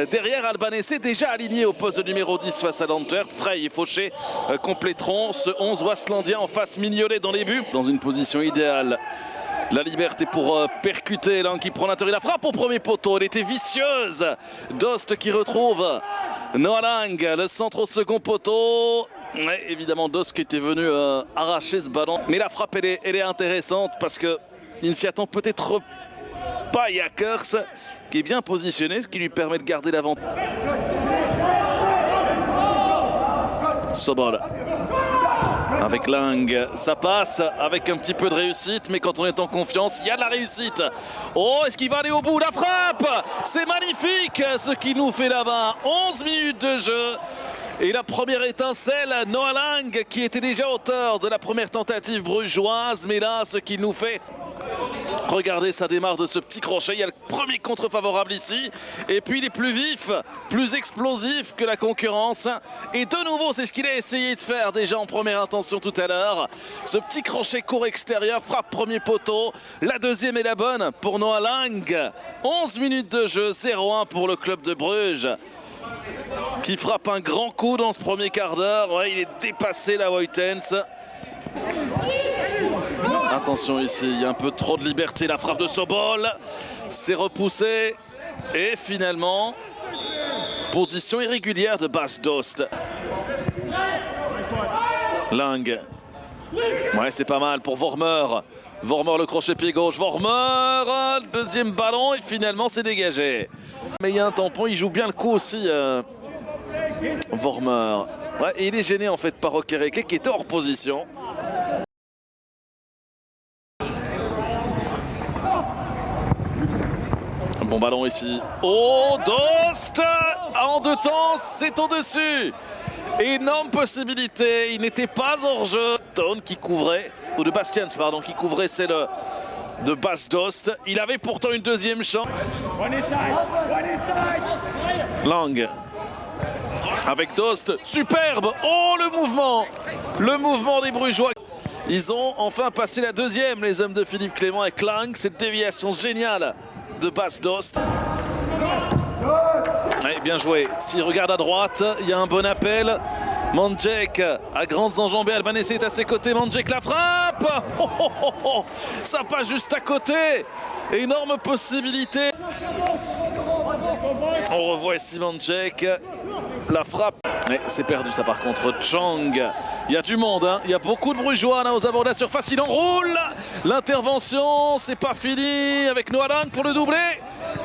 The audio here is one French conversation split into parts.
Derrière, Albanese déjà aligné au poste de numéro 10 face à l'Antwerp. Frey et Fauché compléteront ce 11 ouaslandien en face Mignolet dans les buts. Dans une position idéale. La liberté pour percuter, Lang qui prend l'intérieur, la frappe au premier poteau, elle était vicieuse. Dost qui retrouve Noah Lang, le centre au second poteau. Ouais, évidemment Dost qui était venu arracher ce ballon. Mais la frappe elle est intéressante parce que il ne s'y attend peut-être pas. Jakers qui est bien positionné, ce qui lui permet de garder l'avantage. Sobol. Avec Lang, ça passe avec un petit peu de réussite, mais quand on est en confiance, il y a de la réussite. Oh, est-ce qu'il va aller au bout? La frappe! C'est magnifique ce qu'il nous fait là-bas. 11 minutes de jeu. Et la première étincelle, Noah Lang, qui était déjà auteur de la première tentative brugeoise. Mais là, ce qu'il nous fait... Regardez, ça démarre de ce petit crochet. Il y a le premier contre favorable ici. Et puis il est plus vif, plus explosif que la concurrence. Et de nouveau, c'est ce qu'il a essayé de faire déjà en première intention tout à l'heure. Ce petit crochet court extérieur, frappe premier poteau. La deuxième est la bonne pour Noah Lang. 11 minutes de jeu, 0-1 pour le club de Bruges. Qui frappe un grand coup dans ce premier quart d'heure. Ouais, il est dépassé, la Voitens. Attention ici, il y a un peu trop de liberté. La frappe de Sobol, c'est repoussé. Et finalement, position irrégulière de Bas Dost. Lang. Ouais, c'est pas mal pour Vormer. Vormer, le crochet pied gauche. Vormer, deuxième ballon et finalement c'est dégagé. Mais il y a un tampon, il joue bien le coup aussi. Vormer. Ouais, et il est gêné en fait par Okereke qui était hors position. Bon ballon ici. Oh, Dost en deux temps, c'est au-dessus. Énorme possibilité. Il n'était pas hors jeu. Tone qui couvrait, ou de Bastians, pardon, qui couvrait celle de Bas Dost. Il avait pourtant une deuxième chance. Lang. Avec Dost. Superbe. Oh, le mouvement des Brugeois. Ils ont enfin passé la deuxième, les hommes de Philippe Clément avec Lang. Cette déviation géniale de Bas Dost. Allez, bien joué. S'il regarde à droite, il y a un bon appel. Mandžek à grandes enjambées. Albanese est à ses côtés. Mandžek la frappe. Oh, oh, oh, oh. Ça passe juste à côté. Énorme possibilité. On revoit ici Mandžek. La frappe. C'est perdu ça par contre. Chang. Il y a du monde, hein. Il y a beaucoup de Brugeois là aux abords de la surface. Il enroule. L'intervention, c'est pas fini avec Noah Lang pour le doubler.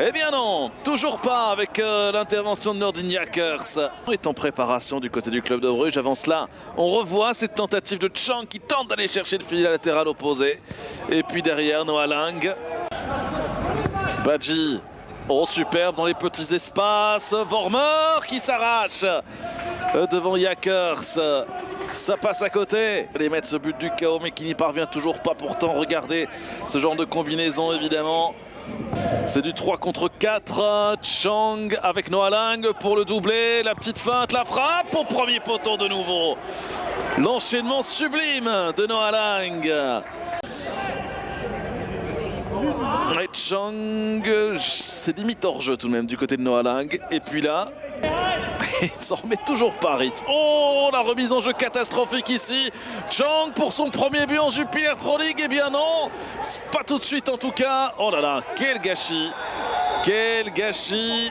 Eh bien non, toujours pas avec l'intervention de Nordin Jakers. On est en préparation du côté du club de Bruges. Avant cela, on revoit cette tentative de Chang qui tente d'aller chercher le filet latéral opposé. Et puis derrière, Noah Lang. Badji. Oh, superbe dans les petits espaces. Vormer qui s'arrache devant Jakers. Ça passe à côté. Les mettre ce but du chaos, mais qui n'y parvient toujours pas. Pourtant, regardez ce genre de combinaison, évidemment. C'est du 3 contre 4. Chang avec Noah Lang pour le doubler. La petite feinte, la frappe au premier poteau de nouveau. L'enchaînement sublime de Noah Lang. Et Chang, c'est limite hors jeu tout de même du côté de Noah Lang. Et puis là, il ne s'en remet toujours pas, Ritz. Oh, la remise en jeu catastrophique ici. Chang pour son premier but en Jupiler Pro League. Eh bien non, pas tout de suite en tout cas. Oh là là, quel gâchis. Quel gâchis.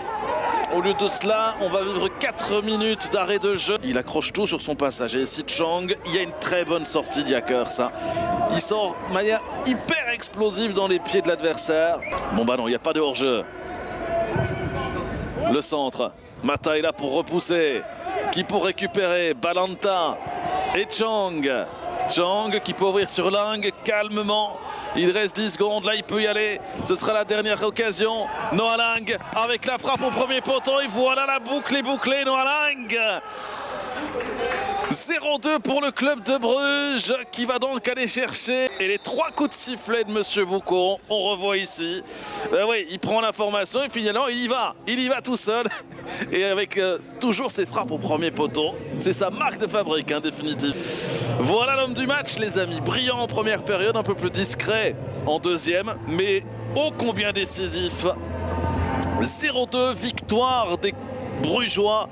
Au lieu de cela, on va vivre 4 minutes d'arrêt de jeu. Il accroche tout sur son passage. Et ici, Chang, il y a une très bonne sortie d'Jakers. Il sort de manière hyper explosive dans les pieds de l'adversaire. Bon bah non, il n'y a pas de hors-jeu. Le centre. Mata est là pour repousser. Qui pour récupérer? Balanta et Chang. Chang qui peut ouvrir sur Lang calmement. Il reste 10 secondes. Là, il peut y aller. Ce sera la dernière occasion. Noah Lang avec la frappe au premier poteau. Et voilà la boucle est bouclée. Noah Lang. 0-2 pour le club de Bruges qui va donc aller chercher. Et les 3 coups de sifflet de Monsieur Boucaud, on revoit ici. Oui, il prend l'information et finalement il y va tout seul. Et avec toujours ses frappes au premier poteau. C'est sa marque de fabrique, hein, définitive. Voilà l'homme du match, les amis. Brillant en première période, un peu plus discret en deuxième, mais ô combien décisif 0-2, victoire des Brugeois.